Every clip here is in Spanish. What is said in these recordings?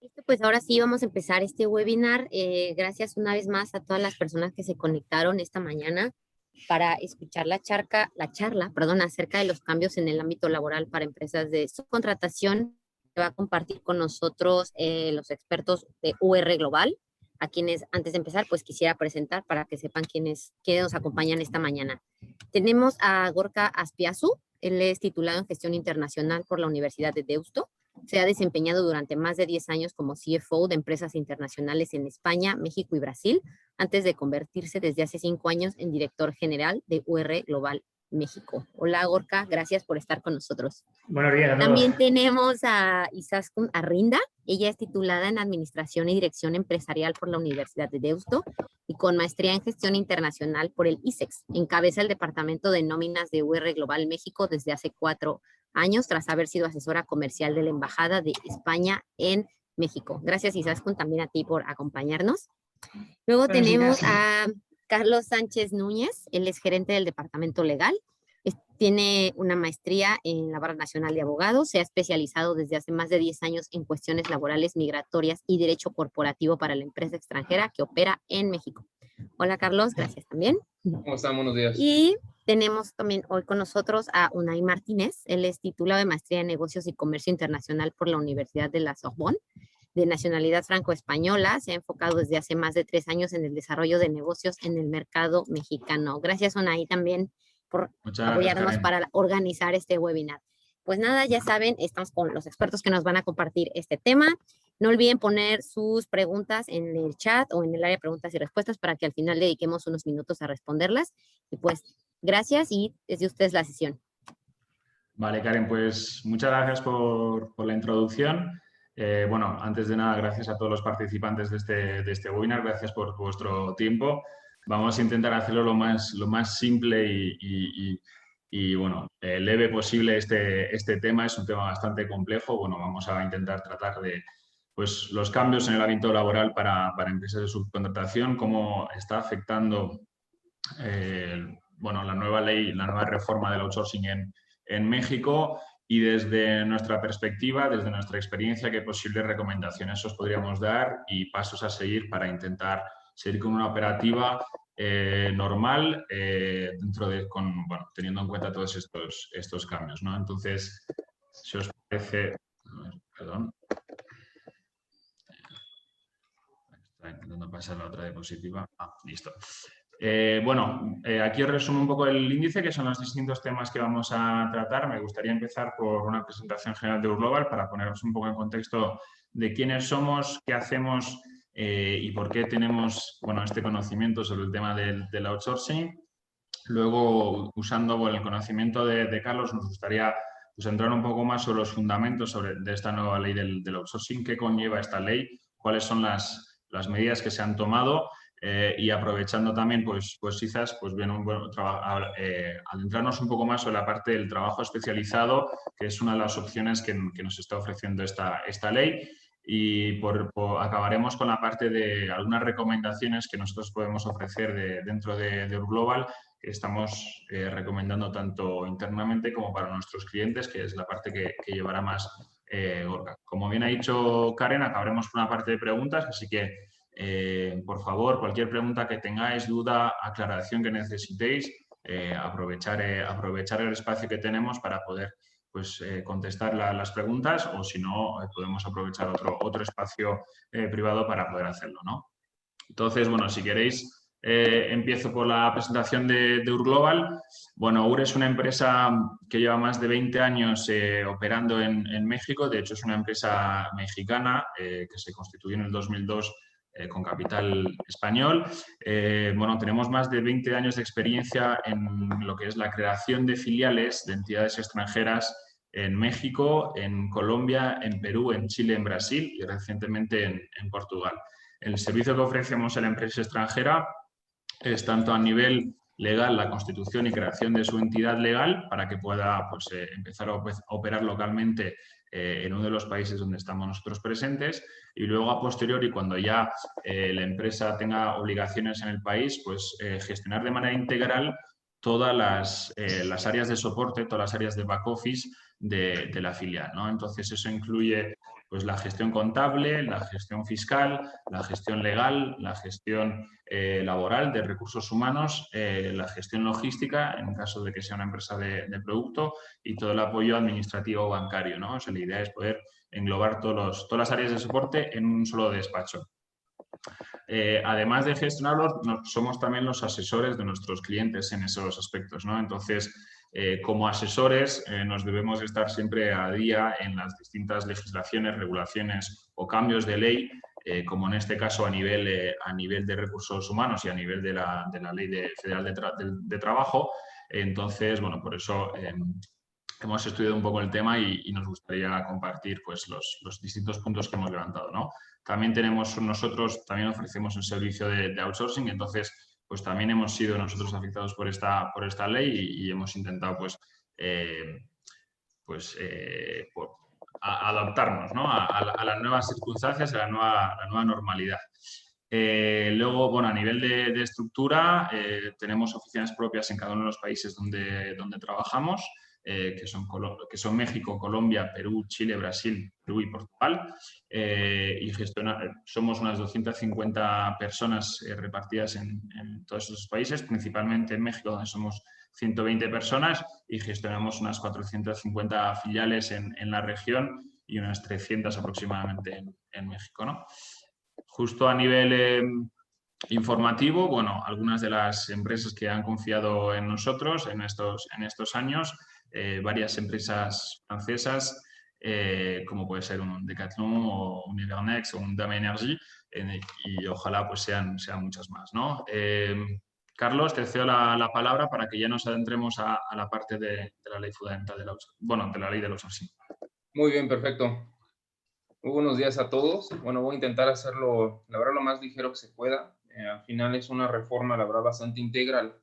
Listo, pues ahora sí vamos a empezar este webinar. Gracias una vez más a todas las personas que se conectaron esta mañana para escuchar la charla, perdón, acerca de los cambios en el ámbito laboral para empresas de subcontratación. Que va a compartir con nosotros los expertos de UR Global, a quienes antes de empezar pues quisiera presentar para que sepan quiénes nos acompañan esta mañana. Tenemos a Gorka Aspiazu, él es titulado en Gestión Internacional por la Universidad de Deusto. Se ha desempeñado durante más de 10 años como CFO de empresas internacionales en España, México y Brasil, antes de convertirse desde hace 5 años en director general de UR Global México. Hola, Gorka, gracias por estar con nosotros. Buenos días a todos. También tenemos a Izaskun Arrinda. Ella es titulada en Administración y Dirección Empresarial por la Universidad de Deusto y con maestría en Gestión Internacional por el ISEX. Encabeza el Departamento de Nóminas de UR Global México desde hace 4 años, tras haber sido asesora comercial de la Embajada de España en México. Gracias, Izaskun, también a ti por acompañarnos. Luego tenemos a Carlos Sánchez Núñez. Él es gerente del Departamento Legal. Tiene una maestría en la Barra Nacional de Abogados. Se ha especializado desde hace más de 10 años en cuestiones laborales, migratorias y derecho corporativo para la empresa extranjera que opera en México. Hola, Carlos. Gracias también. ¿Cómo están? Buenos días. Y tenemos también hoy con nosotros a Unai Martínez. Él es titulado de Maestría en Negocios y Comercio Internacional por la Universidad de la Sorbonne, de nacionalidad franco-española. Se ha enfocado desde hace más de 3 años en el desarrollo de negocios en el mercado mexicano. Gracias, Unai, también por apoyarnos para organizar este webinar. Pues nada, ya saben, estamos con los expertos que nos van a compartir este tema. No olviden poner sus preguntas en el chat o en el área de preguntas y respuestas para que al final dediquemos unos minutos a responderlas. Y pues, gracias y desde ustedes la sesión. Vale, Karen, pues muchas gracias por la introducción. Bueno, antes de nada, gracias a todos los participantes de este webinar. Gracias por vuestro tiempo. Vamos a intentar hacerlo lo más simple y bueno, leve posible este tema. Es un tema bastante complejo. Bueno, vamos a intentar tratar de pues, los cambios en el ámbito laboral para empresas de subcontratación, cómo está afectando bueno, la nueva ley, la nueva reforma del outsourcing en México y desde nuestra perspectiva, desde nuestra experiencia, qué posibles recomendaciones os podríamos dar y pasos a seguir para intentar seguir con una operativa normal dentro de, bueno, teniendo en cuenta todos estos cambios, ¿no? Entonces, si os parece... Perdón. Está intentando pasar la otra diapositiva. Listo. Bueno, aquí os resumo un poco el índice, que son los distintos temas que vamos a tratar. Me gustaría empezar por una presentación general de UR Global para poneros un poco en contexto de quiénes somos, qué hacemos y por qué tenemos este conocimiento sobre el tema del outsourcing. Luego, usando el conocimiento de Carlos, nos gustaría entrar un poco más sobre los fundamentos de esta nueva ley del outsourcing, qué conlleva esta ley, cuáles son las medidas que se han tomado. Y aprovechando también, pues quizás, adentrarnos un poco más sobre la parte del trabajo especializado, que es una de las opciones que nos está ofreciendo esta ley. Y acabaremos con la parte de algunas recomendaciones que nosotros podemos ofrecer dentro de UR Global, que estamos recomendando tanto internamente como para nuestros clientes, que es la parte que llevará más Gorka. Como bien ha dicho Karen, acabaremos con una parte de preguntas, así que por favor, cualquier pregunta que tengáis, duda, aclaración que necesitéis, aprovechar el espacio que tenemos para poder contestar las preguntas, o si no, podemos aprovechar otro espacio privado para poder hacerlo, ¿no? Entonces, bueno, si queréis, empiezo por la presentación de UR Global. Bueno, UR es una empresa que lleva más de 20 años operando en México. De hecho, es una empresa mexicana que se constituyó en el 2002 con capital español. Bueno, tenemos más de 20 años de experiencia en lo que es la creación de filiales de entidades extranjeras en México, en Colombia, en Perú, en Chile, en Brasil y recientemente en Portugal. El servicio que ofrecemos a la empresa extranjera es tanto a nivel legal, la constitución y creación de su entidad legal para que pueda empezar a operar localmente en uno de los países donde estamos nosotros presentes, y luego a posteriori, cuando ya la empresa tenga obligaciones en el país, gestionar de manera integral todas las áreas de soporte, todas las áreas de back office de la filial, ¿no? Entonces, eso incluye pues la gestión contable, la gestión fiscal, la gestión legal, la gestión laboral de recursos humanos, la gestión logística, en caso de que sea una empresa de producto, y todo el apoyo administrativo bancario, ¿no? O sea, la idea es poder englobar todas las áreas de soporte en un solo despacho. Además de gestionarlos, somos también los asesores de nuestros clientes en esos aspectos, ¿no? Entonces, como asesores, nos debemos estar siempre a día en las distintas legislaciones, regulaciones o cambios de ley, como en este caso a nivel de recursos humanos y a nivel de la Ley Federal de Trabajo. Entonces, bueno, por eso hemos estudiado un poco el tema y nos gustaría compartir pues, los distintos puntos que hemos levantado, ¿no? También también ofrecemos un servicio de outsourcing, entonces pues también hemos sido nosotros afectados por esta ley y hemos intentado adaptarnos, ¿no? a las nuevas circunstancias, a la nueva normalidad. Luego, bueno, a nivel de estructura, tenemos oficinas propias en cada uno de los países donde trabajamos, que son México, Colombia, Perú, Chile, Brasil, Perú y Portugal. Y somos unas 250 personas repartidas en todos esos países, principalmente en México, donde somos 120 personas, y gestionamos unas 450 filiales en la región y unas 300 aproximadamente en México, ¿no? Justo a nivel informativo, bueno, algunas de las empresas que han confiado en nosotros en estos años, varias empresas francesas, como puede ser un Decathlon o un Ibernex o un Dama Energy, y ojalá pues sean muchas más, ¿no? Carlos, te cedo la palabra para que ya nos adentremos a la parte de la ley fundamental de la ley del outsourcing. Muy bien, perfecto. Muy buenos días a todos. Bueno, voy a intentar hacerlo, la verdad, lo más ligero que se pueda. Al final es una reforma, la verdad, bastante integral.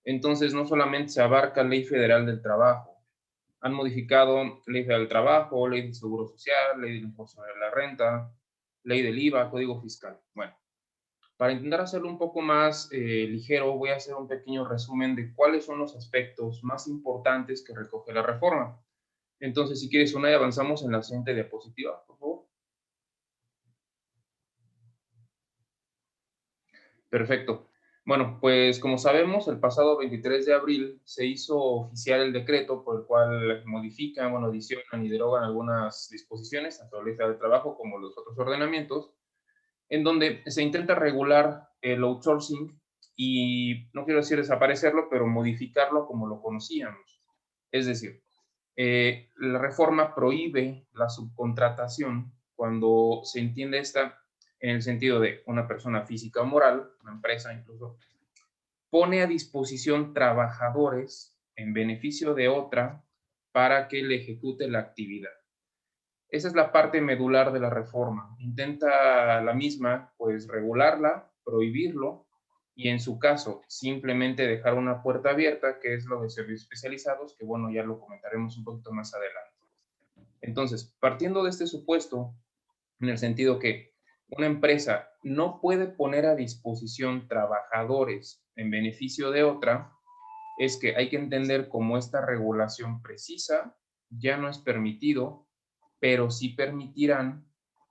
Entonces, no solamente se abarca Ley Federal del Trabajo. Han modificado Ley Federal del Trabajo, Ley del Seguro Social, Ley del Impuesto sobre la Renta, Ley del IVA, Código Fiscal. Bueno, para intentar hacerlo un poco más ligero, voy a hacer un pequeño resumen de cuáles son los aspectos más importantes que recoge la reforma. Entonces, si quieres, Unai, avanzamos en la siguiente diapositiva, por favor. Perfecto. Bueno, pues como sabemos, el pasado 23 de abril se hizo oficial el decreto por el cual modifican, adicionan y derogan algunas disposiciones, tanto la Ley Federal del Trabajo como los otros ordenamientos, en donde se intenta regular el outsourcing y, no quiero decir desaparecerlo, pero modificarlo como lo conocíamos. Es decir, la reforma prohíbe la subcontratación cuando se entiende esta en el sentido de una persona física o moral, una empresa incluso, pone a disposición trabajadores en beneficio de otra para que le ejecute la actividad. Esa es la parte medular de la reforma. Intenta la misma, pues, regularla, prohibirlo, y en su caso, simplemente dejar una puerta abierta, que es lo de servicios especializados, que bueno, ya lo comentaremos un poquito más adelante. Entonces, partiendo de este supuesto, en el sentido que una empresa no puede poner a disposición trabajadores en beneficio de otra, es que hay que entender cómo esta regulación precisa ya no es permitido, pero sí permitirán,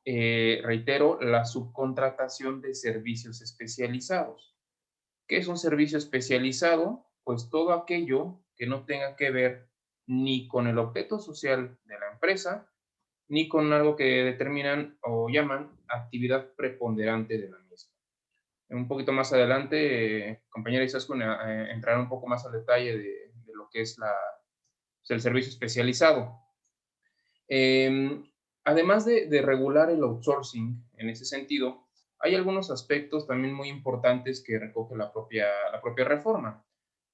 reitero, la subcontratación de servicios especializados. ¿Qué es un servicio especializado? Pues todo aquello que no tenga que ver ni con el objeto social de la empresa, ni con algo que determinan o llaman actividad preponderante de la misma. Un poquito más adelante, compañera Izaskun entrará un poco más al detalle de lo que es el servicio especializado. Además de regular el outsourcing en ese sentido, hay algunos aspectos también muy importantes que recoge la propia reforma.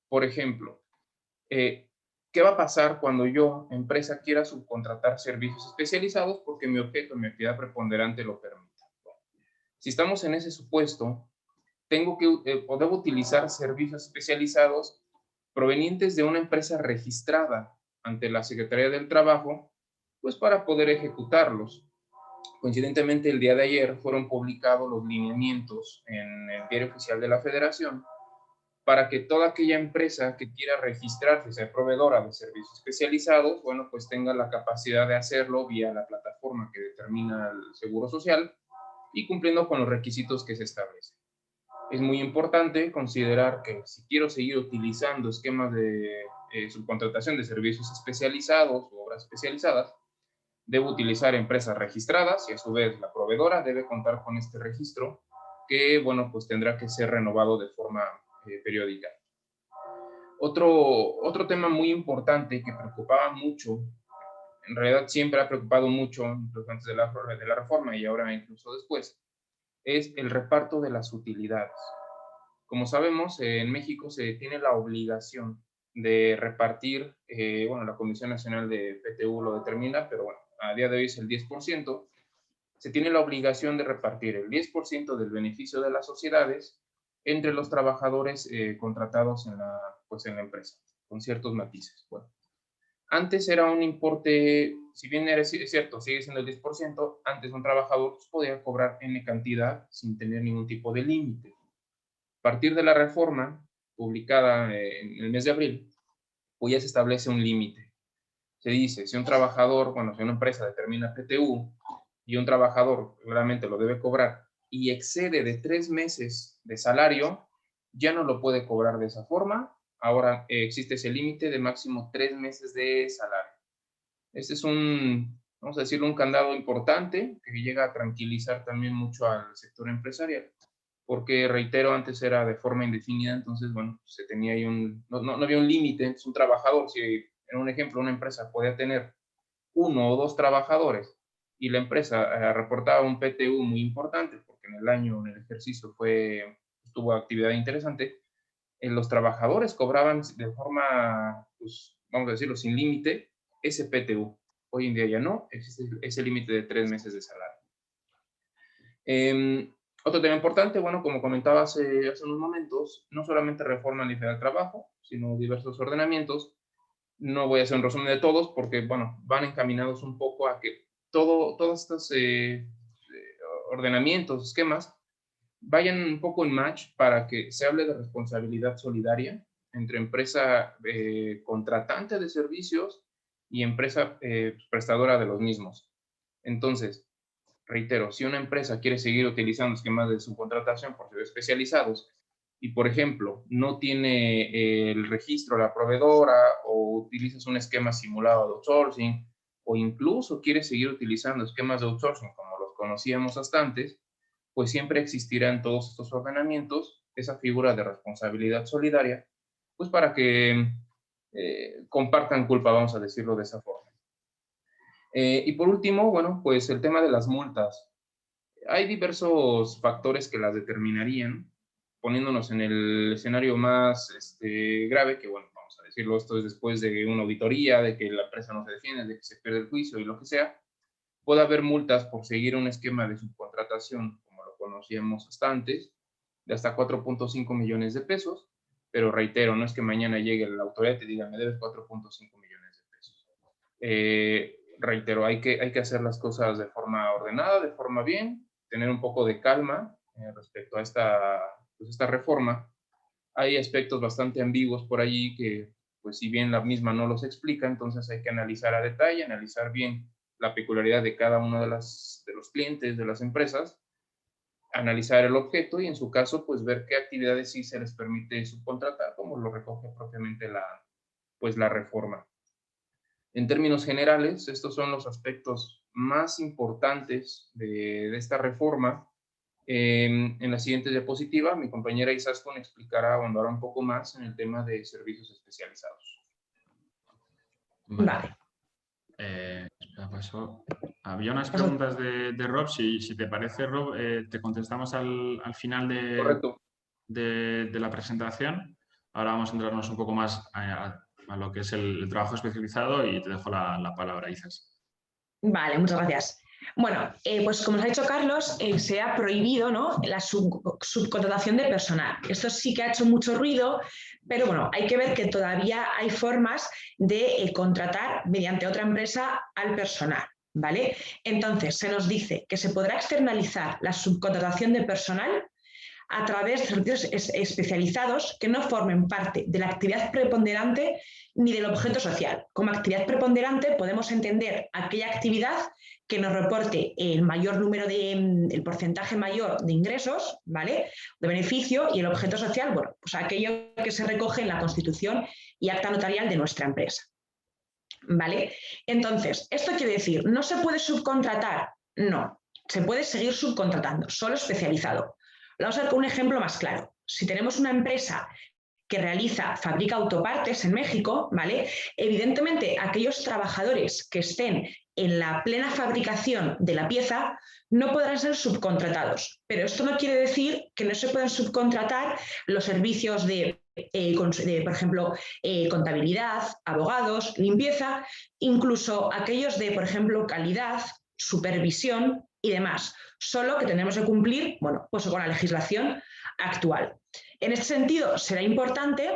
Por ejemplo, ¿qué va a pasar cuando yo, empresa, quiera subcontratar servicios especializados porque mi objeto, mi actividad preponderante lo permita? Bueno, si estamos en ese supuesto, tengo que o debo utilizar servicios especializados provenientes de una empresa registrada ante la Secretaría del Trabajo, pues para poder ejecutarlos. Coincidentemente, el día de ayer fueron publicados los lineamientos en el Diario Oficial de la Federación para que toda aquella empresa que quiera registrarse, sea proveedora de servicios especializados, bueno, pues tenga la capacidad de hacerlo vía la plataforma reforma que determina el Seguro Social y cumpliendo con los requisitos que se establecen. Es muy importante considerar que si quiero seguir utilizando esquemas de subcontratación de servicios especializados o obras especializadas, debo utilizar empresas registradas y a su vez la proveedora debe contar con este registro que, bueno, pues tendrá que ser renovado de forma periódica. Otro tema muy importante que preocupaba mucho, en realidad siempre ha preocupado mucho, incluso antes de la reforma y ahora incluso después, es el reparto de las utilidades. Como sabemos, en México se tiene la obligación de repartir, bueno, la Comisión Nacional de PTU lo determina, pero bueno, a día de hoy es el 10%, se tiene la obligación de repartir el 10% del beneficio de las sociedades entre los trabajadores contratados en la empresa, con ciertos matices. Bueno, antes era un importe, si bien es cierto, sigue siendo el 10%, antes un trabajador podía cobrar N cantidad sin tener ningún tipo de límite. A partir de la reforma publicada en el mes de abril, pues ya se establece un límite. Se dice, si un trabajador, bueno, si una empresa determina PTU y un trabajador realmente lo debe cobrar y excede de 3 meses de salario, ya no lo puede cobrar de esa forma. Ahora existe ese límite de máximo 3 meses de salario. Este es vamos a decirlo, un candado importante que llega a tranquilizar también mucho al sector empresarial, porque, reitero, antes era de forma indefinida, entonces, bueno, se tenía ahí no había un límite. Entonces, un trabajador, si en un ejemplo una empresa podía tener 1 o 2 trabajadores y la empresa reportaba un PTU muy importante, porque en el ejercicio tuvo actividad interesante, los trabajadores cobraban de forma, pues, vamos a decirlo, sin límite, ese PTU. Hoy en día ya no, existe ese límite de 3 meses de salario. Otro tema importante, bueno, como comentaba hace unos momentos, no solamente reforma a nivel del trabajo, sino diversos ordenamientos. No voy a hacer un resumen de todos porque, bueno, van encaminados un poco a que todos estos ordenamientos, esquemas, vayan un poco en match para que se hable de responsabilidad solidaria entre empresa contratante de servicios y empresa prestadora de los mismos. Entonces, reitero, si una empresa quiere seguir utilizando esquemas de subcontratación por servicios especializados y, por ejemplo, no tiene el registro de la proveedora o utilizas un esquema simulado de outsourcing o incluso quiere seguir utilizando esquemas de outsourcing como los conocíamos hasta antes, pues siempre existirá en todos estos ordenamientos esa figura de responsabilidad solidaria, pues para que compartan culpa, vamos a decirlo de esa forma. Y por último, bueno, pues el tema de las multas. Hay diversos factores que las determinarían, poniéndonos en el escenario más grave, que bueno, vamos a decirlo, esto es después de una auditoría, de que la empresa no se defiende, de que se pierde el juicio y lo que sea. Puede haber multas por seguir un esquema de subcontratación, como lo conocíamos hasta antes, de hasta 4.5 millones de pesos, pero reitero, no es que mañana llegue la autoridad y te diga, me debes 4.5 millones de pesos. Reitero, hay que hacer las cosas de forma ordenada, de forma bien, tener un poco de calma respecto a esta reforma. Hay aspectos bastante ambiguos por allí que, pues si bien la misma no los explica, entonces hay que analizar a detalle, analizar bien la peculiaridad de cada uno de los clientes de las empresas, analizar el objeto y en su caso, pues ver qué actividades sí se les permite subcontratar, como lo recoge propiamente la reforma. En términos generales, estos son los aspectos más importantes de esta reforma. En la siguiente diapositiva, mi compañera Izaskun ahondará un poco más en el tema de servicios especializados. Vale. Había unas preguntas de Rob. Si te parece, Rob, te contestamos al final de la presentación. Ahora vamos a centrarnos un poco más a lo que es el trabajo especializado y te dejo la palabra, Izas. Vale, muchas gracias. Bueno, pues como os ha dicho Carlos, se ha prohibido, ¿no?, la subcontratación de personal. Esto sí que ha hecho mucho ruido, pero bueno, hay que ver que todavía hay formas de contratar mediante otra empresa al personal, ¿vale? Entonces, se nos dice que se podrá externalizar la subcontratación de personal a través de servicios especializados que no formen parte de la actividad preponderante ni del objeto social. Como actividad preponderante podemos entender aquella actividad que nos reporte el porcentaje mayor de ingresos, ¿vale?, de beneficio, y el objeto social, bueno, pues aquello que se recoge en la Constitución y acta notarial de nuestra empresa, ¿vale? Entonces, ¿esto quiere decir, no se puede subcontratar? No, se puede seguir subcontratando, solo especializado. Vamos a ver con un ejemplo más claro. Si tenemos una empresa que fabrica autopartes en México, ¿vale?, evidentemente aquellos trabajadores que estén en la plena fabricación de la pieza no podrán ser subcontratados, pero esto no quiere decir que no se puedan subcontratar los servicios de por ejemplo, contabilidad, abogados, limpieza, incluso aquellos de, por ejemplo, calidad, supervisión y demás, solo que tenemos que cumplir, bueno, pues con la legislación actual. En este sentido, será importante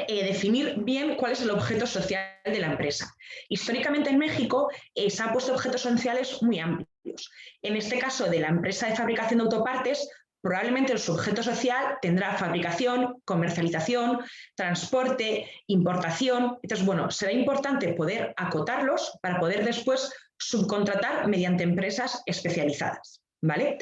definir bien cuál es el objeto social de la empresa. Históricamente en México se han puesto objetos sociales muy amplios. En este caso de la empresa de fabricación de autopartes, probablemente el sujeto social tendrá fabricación, comercialización, transporte, importación. Entonces, bueno, será importante poder acotarlos para poder después subcontratar mediante empresas especializadas, ¿vale?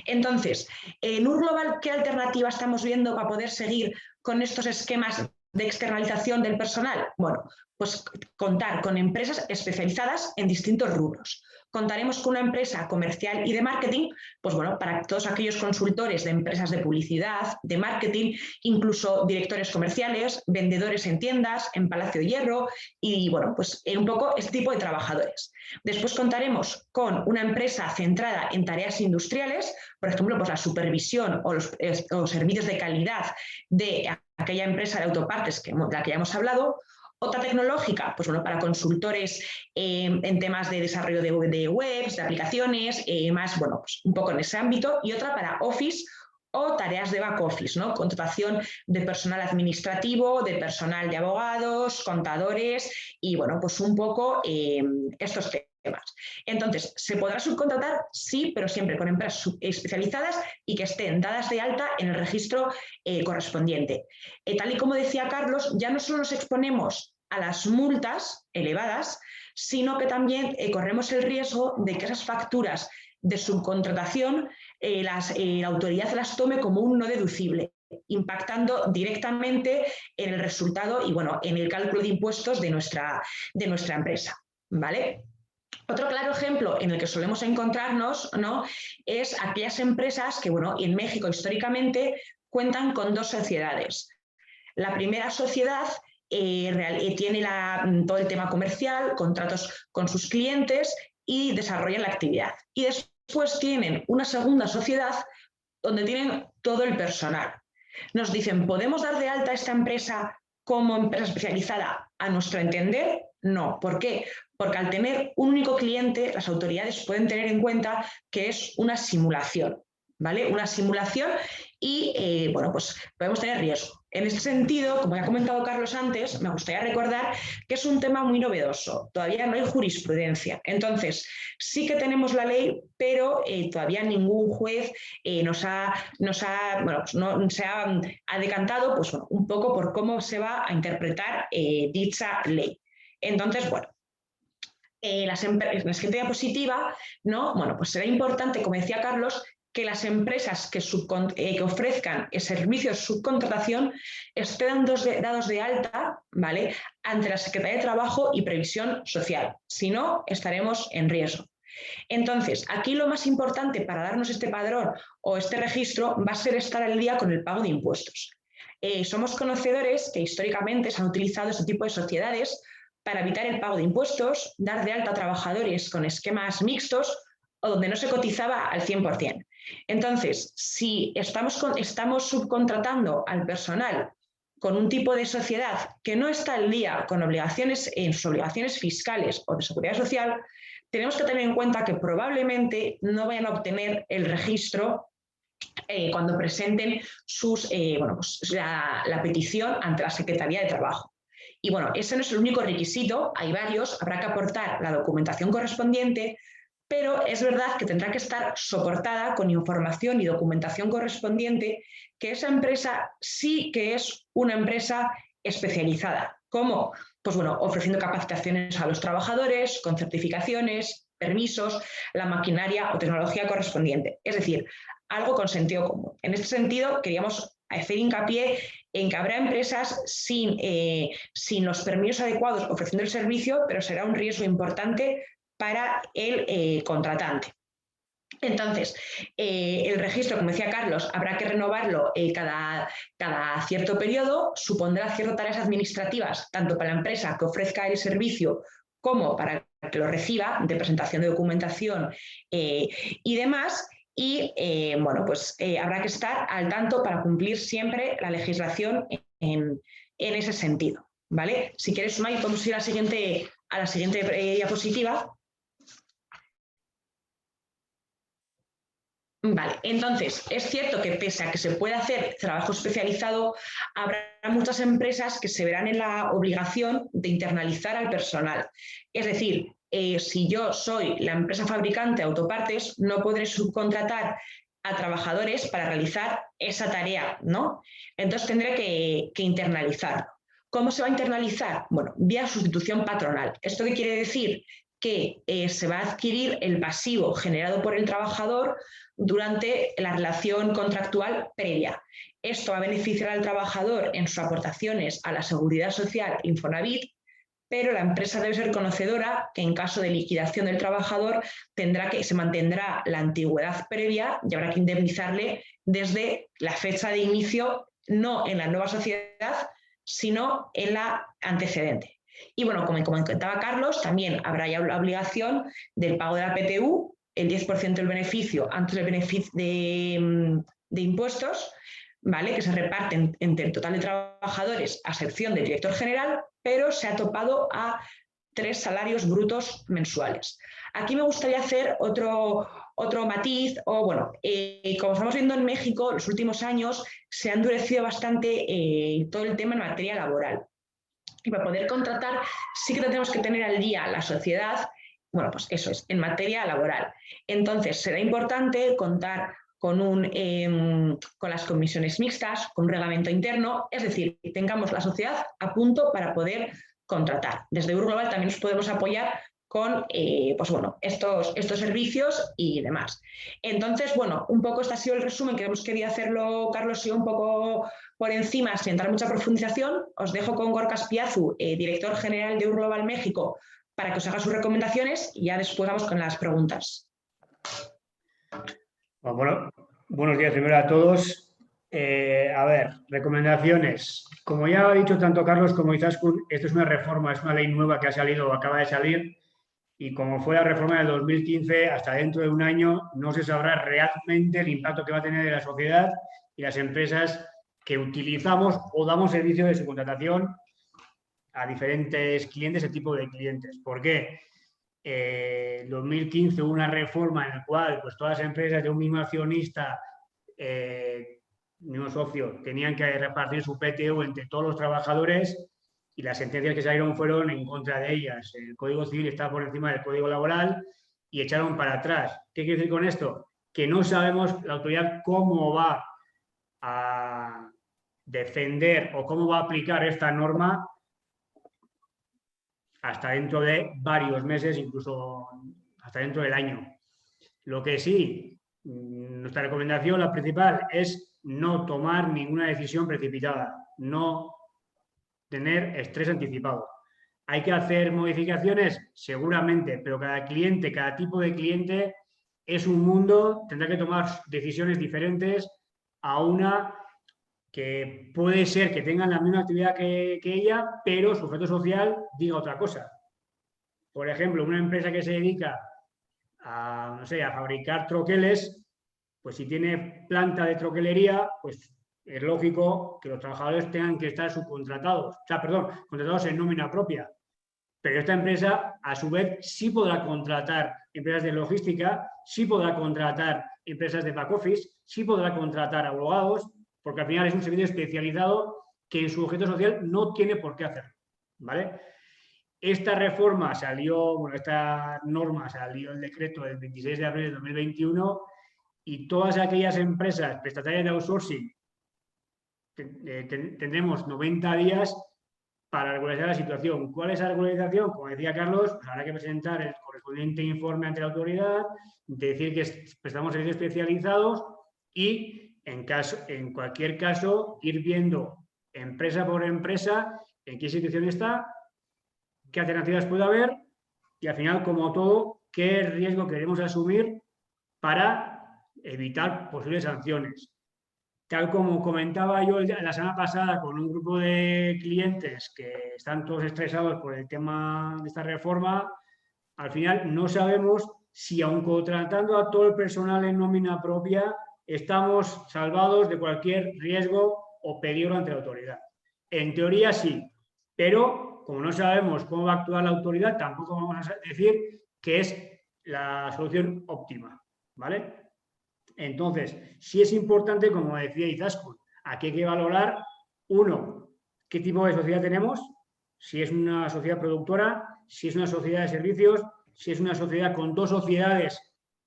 Entonces, en un global, ¿qué alternativa estamos viendo para poder seguir con estos esquemas de externalización del personal? Bueno, pues contar con empresas especializadas en distintos rubros. Contaremos con una empresa comercial y de marketing, pues bueno, para todos aquellos consultores de empresas de publicidad, de marketing, incluso directores comerciales, vendedores en tiendas, en Palacio de Hierro y bueno, pues un poco este tipo de trabajadores. Después contaremos con una empresa centrada en tareas industriales, por ejemplo, pues la supervisión o los servicios de calidad de aquella empresa de autopartes de la que ya hemos hablado. Otra tecnológica, pues bueno, para consultores en temas de desarrollo de webs, de aplicaciones, más, bueno, pues un poco en ese ámbito. Y otra para Office o tareas de back office, ¿no? Contratación de personal administrativo, de personal de abogados, contadores y, bueno, pues un poco estos temas. Entonces, ¿se podrá subcontratar? Sí, pero siempre con empresas especializadas y que estén dadas de alta en el registro correspondiente. Tal y como decía Carlos, ya no solo nos exponemos a las multas elevadas, sino que también corremos el riesgo de que esas facturas de subcontratación la autoridad las tome como un no deducible, impactando directamente en el resultado y, bueno, en el cálculo de impuestos de nuestra empresa, ¿vale? Otro claro ejemplo en el que solemos encontrarnos, ¿no?, es aquellas empresas que, bueno, en México históricamente cuentan con dos sociedades. La primera sociedad tiene todo el tema comercial, contratos con sus clientes y desarrollan la actividad. Y después tienen una segunda sociedad donde tienen todo el personal. Nos dicen, ¿podemos dar de alta esta empresa como empresa especializada? A nuestro entender, no. ¿Por qué? Porque al tener un único cliente, las autoridades pueden tener en cuenta que es una simulación, ¿vale? Una simulación y, bueno, pues podemos tener riesgo. En este sentido, como ya ha comentado Carlos antes, me gustaría recordar que es un tema muy novedoso. Todavía no hay jurisprudencia. Entonces, sí que tenemos la ley, pero todavía ningún juez no se ha decantado, pues, bueno, un poco por cómo se va a interpretar dicha ley. Entonces, bueno, en la siguiente diapositiva, ¿no? Bueno, pues será importante, como decía Carlos, que las empresas que ofrezcan servicios de subcontratación estén dados de alta, ¿vale?, ante la Secretaría de Trabajo y Previsión Social. Si no, estaremos en riesgo. Entonces, aquí lo más importante para darnos este padrón o este registro va a ser estar al día con el pago de impuestos. Somos conocedores que históricamente se han utilizado este tipo de sociedades para evitar el pago de impuestos, dar de alta a trabajadores con esquemas mixtos o donde no se cotizaba al 100%. Entonces, si estamos subcontratando al personal con un tipo de sociedad que no está al día con sus obligaciones fiscales o de seguridad social, tenemos que tener en cuenta que probablemente no vayan a obtener el registro cuando presenten la petición ante la Secretaría de Trabajo. Y bueno, ese no es el único requisito, hay varios, habrá que aportar la documentación correspondiente, pero es verdad que tendrá que estar soportada con información y documentación correspondiente, que esa empresa sí que es una empresa especializada, ¿Cómo? Pues bueno, ofreciendo capacitaciones a los trabajadores, con certificaciones, permisos, la maquinaria o tecnología correspondiente. Es decir, algo con sentido común. En este sentido, queríamos hacer hincapié en que habrá empresas sin los permisos adecuados ofreciendo el servicio, pero será un riesgo importante para el contratante. Entonces, el registro, como decía Carlos, habrá que renovarlo cada cierto periodo, supondrá ciertas tareas administrativas, tanto para la empresa que ofrezca el servicio como para que lo reciba, de presentación de documentación y demás. Y bueno, pues habrá que estar al tanto para cumplir siempre la legislación en ese sentido, ¿vale? Si quieres, Sumay, podemos ir a la siguiente diapositiva. Vale, entonces, es cierto que pese a que se puede hacer trabajo especializado, habrá muchas empresas que se verán en la obligación de internalizar al personal. Es decir, si yo soy la empresa fabricante de autopartes, no podré subcontratar a trabajadores para realizar esa tarea, ¿no? Entonces tendré que internalizarlo. ¿Cómo se va a internalizar? Bueno, vía sustitución patronal. ¿Esto qué quiere decir? Que se va a adquirir el pasivo generado por el trabajador durante la relación contractual previa. Esto va a beneficiar al trabajador en sus aportaciones a la Seguridad Social Infonavit, pero la empresa debe ser conocedora que en caso de liquidación del trabajador se mantendrá la antigüedad previa y habrá que indemnizarle desde la fecha de inicio, no en la nueva sociedad, sino en la antecedente. Y bueno, como comentaba Carlos, también habrá ya la obligación del pago de la PTU, el 10% del beneficio antes del beneficio de impuestos, ¿vale? Que se reparten entre el total de trabajadores a excepción del director general, pero se ha topado a 3 salarios brutos mensuales. Aquí me gustaría hacer otro matiz, o bueno, como estamos viendo en México, los últimos años se ha endurecido bastante todo el tema en materia laboral. Y para poder contratar sí que tenemos que tener al día la sociedad, bueno, pues eso es, en materia laboral. Entonces, será importante contar con las comisiones mixtas, con un reglamento interno, es decir, que tengamos la sociedad a punto para poder contratar. Desde Eurglobal también nos podemos apoyar con pues bueno, estos servicios y demás. Entonces, bueno, un poco este ha sido el resumen que hemos querido hacerlo, Carlos, y un poco por encima, sin entrar mucha profundización. Os dejo con Gorka Espiazu, director general de Eurglobal México, para que os haga sus recomendaciones y ya después vamos con las preguntas. Bueno, buenos días primero a todos. A ver, recomendaciones. Como ya ha dicho tanto Carlos como Izaskun, esto es una reforma, es una ley nueva que ha salido o acaba de salir, y como fue la reforma del 2015, hasta dentro de un año no se sabrá realmente el impacto que va a tener en la sociedad y las empresas que utilizamos o damos servicio de subcontratación a diferentes clientes, ese tipo de clientes. ¿Por qué? En 2015 hubo una reforma en la cual pues, todas las empresas de un mismo accionista, mismo socio, tenían que repartir su PTU entre todos los trabajadores, y las sentencias que salieron fueron en contra de ellas. El Código Civil está por encima del Código Laboral y echaron para atrás. ¿Qué quiere decir con esto? Que no sabemos la autoridad cómo va a defender o cómo va a aplicar esta norma hasta dentro de varios meses, incluso hasta dentro del año. Lo que sí, nuestra recomendación, la principal, es no tomar ninguna decisión precipitada, no tener estrés anticipado. ¿Hay que hacer modificaciones? Seguramente, pero cada cliente, cada tipo de cliente es un mundo, tendrá que tomar decisiones diferentes a una que puede ser que tengan la misma actividad que ella, pero su objeto social diga otra cosa. Por ejemplo, una empresa que se dedica a, no sé, a fabricar troqueles, pues si tiene planta de troquelería, pues es lógico que los trabajadores tengan que estar subcontratados, contratados en nómina propia. Pero esta empresa, a su vez, sí podrá contratar empresas de logística, sí podrá contratar empresas de back office, sí podrá contratar abogados, porque al final es un servicio especializado que en su objeto social no tiene por qué hacerlo, ¿vale? Esta reforma salió, bueno, esta norma salió el decreto el 26 de abril de 2021, y todas aquellas empresas prestatarias de outsourcing tendremos 90 días para regularizar la situación. ¿Cuál es la regularización? Como decía Carlos, pues habrá que presentar el correspondiente informe ante la autoridad, decir que prestamos servicios especializados y, en cualquier caso, ir viendo empresa por empresa en qué situación está, qué alternativas puede haber y, al final, como todo, qué riesgo queremos asumir para evitar posibles sanciones. Tal como comentaba yo la semana pasada con un grupo de clientes que están todos estresados por el tema de esta reforma, al final no sabemos si, aun contratando a todo el personal en nómina propia, estamos salvados de cualquier riesgo o peligro ante la autoridad. En teoría sí, pero como no sabemos cómo va a actuar la autoridad, tampoco vamos a decir que es la solución óptima, ¿vale? Entonces, sí es importante, como decía Izaskun, aquí hay que valorar, uno, qué tipo de sociedad tenemos, si es una sociedad productora, si es una sociedad de servicios, si es una sociedad con dos sociedades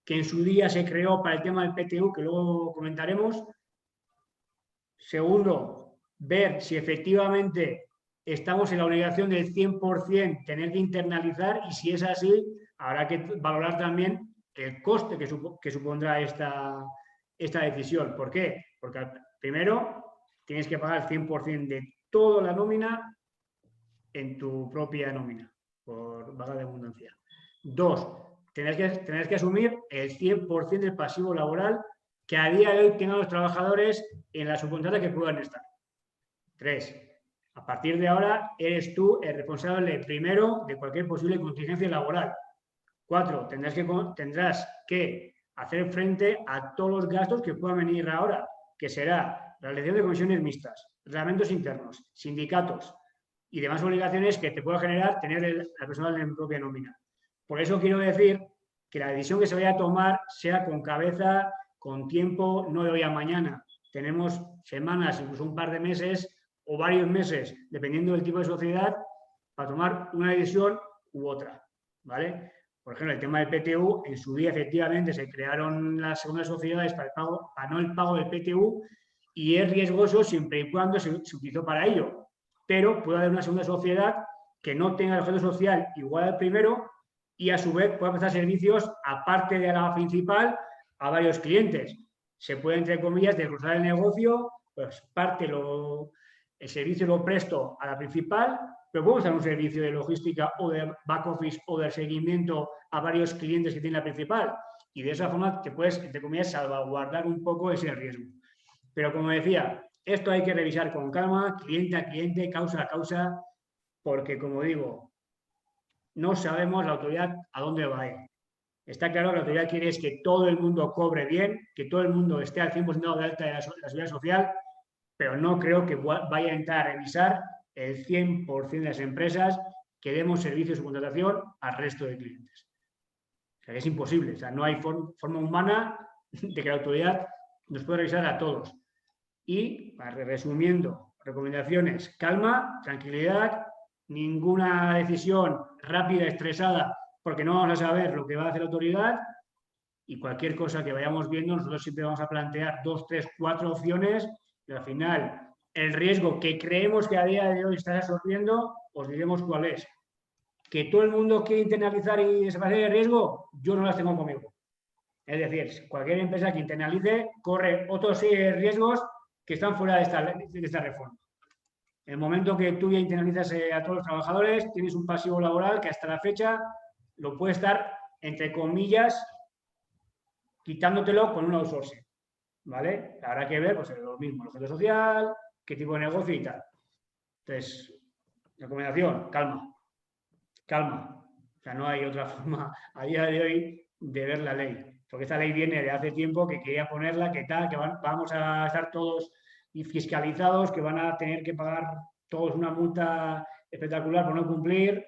que en su día se creó para el tema del PTU, que luego comentaremos. Segundo, ver si efectivamente estamos en la obligación del 100% tener que internalizar, y si es así, habrá que valorar también el coste que supondrá esta decisión. ¿Por qué? Porque primero tienes que pagar el 100% de toda la nómina en tu propia nómina, por vaga de abundancia. Dos, tendrás que asumir el 100% del pasivo laboral que a día de hoy tengan los trabajadores en la subcontrata que puedan estar. Tres, a partir de ahora eres tú el responsable primero de cualquier posible contingencia laboral. Cuatro, tendrás que hacer frente a todos los gastos que puedan venir ahora, que será la realización de comisiones mixtas, reglamentos internos, sindicatos y demás obligaciones que te pueda generar tener el personal en propia nómina. Por eso quiero decir que la decisión que se vaya a tomar sea con cabeza, con tiempo, no de hoy a mañana. Tenemos semanas, incluso un par de meses o varios meses, dependiendo del tipo de sociedad, para tomar una decisión u otra, ¿vale? Por ejemplo, el tema del PTU, en su día efectivamente se crearon las segundas sociedades para no el pago del PTU, y es riesgoso siempre y cuando se utilizó para ello. Pero puede haber una segunda sociedad que no tenga el objeto social igual al primero y, a su vez, pueda prestar servicios aparte de la principal a varios clientes. Se puede, entre comillas, desglosar el negocio, pues el servicio lo presto a la principal, pero podemos dar un servicio de logística o de back office o de seguimiento a varios clientes que tiene la principal, y de esa forma te puedes, entre comillas, salvaguardar un poco ese riesgo. Pero, como decía, esto hay que revisar con calma, cliente a cliente, causa a causa, porque, como digo, no sabemos la autoridad a dónde va a ir. Está claro que la autoridad quiere es que todo el mundo cobre bien, que todo el mundo esté al 100% de alta de la seguridad social, pero no creo que vaya a entrar a revisar el 100% de las empresas que demos servicios de subcontratación al resto de clientes. O sea, es imposible. O sea, no hay forma humana de que la autoridad nos pueda revisar a todos. Y, resumiendo, recomendaciones: calma, tranquilidad, ninguna decisión rápida, estresada, porque no vamos a saber lo que va a hacer la autoridad, y cualquier cosa que vayamos viendo, nosotros siempre vamos a plantear 2, 3, 4 opciones, y al final el riesgo que creemos que a día de hoy está absorbiendo, os diremos cuál es. ¿Que todo el mundo quiere internalizar y desaparecer el riesgo? Yo no las tengo conmigo. Es decir, cualquier empresa que internalice corre otros riesgos que están fuera de esta reforma. En el momento que tú ya internalizas a todos los trabajadores, tienes un pasivo laboral que hasta la fecha lo puede estar, entre comillas, quitándotelo con un outsourcing, ¿vale? Habrá que ver, pues, lo mismo, el objeto social, qué tipo de negocio y tal. Entonces, recomendación: calma, calma. O sea, no hay otra forma a día de hoy de ver la ley, porque esta ley viene de hace tiempo, que quería ponerla, que tal, que vamos a estar todos fiscalizados, que van a tener que pagar todos una multa espectacular por no cumplir.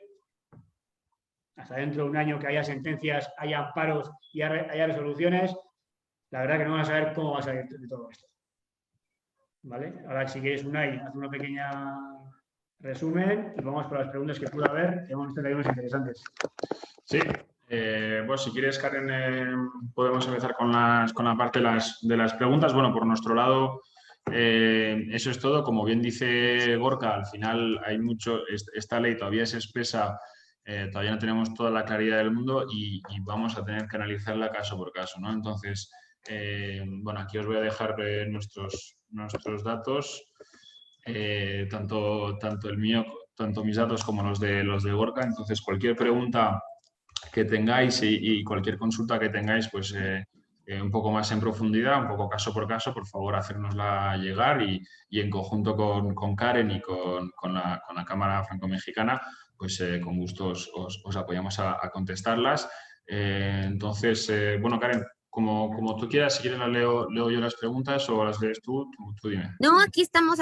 Hasta dentro de un año que haya sentencias, haya amparos y haya resoluciones, la verdad que no van a saber cómo va a salir de todo esto. ¿Vale? Ahora, si quieres, Unai, haz una pequeña resumen y vamos con las preguntas que pueda haber, que hemos tenido interesantes. Sí. Pues si quieres, Karen, podemos empezar con la parte de las preguntas. Bueno, por nuestro lado, Eso es todo. Como bien dice Gorka, al final hay mucho, esta ley todavía es espesa, todavía no tenemos toda la claridad del mundo y vamos a tener que analizarla caso por caso, ¿no? Entonces, bueno, aquí os voy a dejar nuestros datos, tanto el mío, tanto mis datos como los de Gorka. Entonces, cualquier pregunta que tengáis y cualquier consulta que tengáis, pues un poco más en profundidad, un poco caso por caso, por favor, hacérnosla llegar y en conjunto con Karen y con la Cámara Franco-Mexicana, pues con gusto os apoyamos a contestarlas. Entonces, bueno, Karen, como tú quieras, si quieres las leo yo las preguntas o las lees tú dime. No, aquí estamos.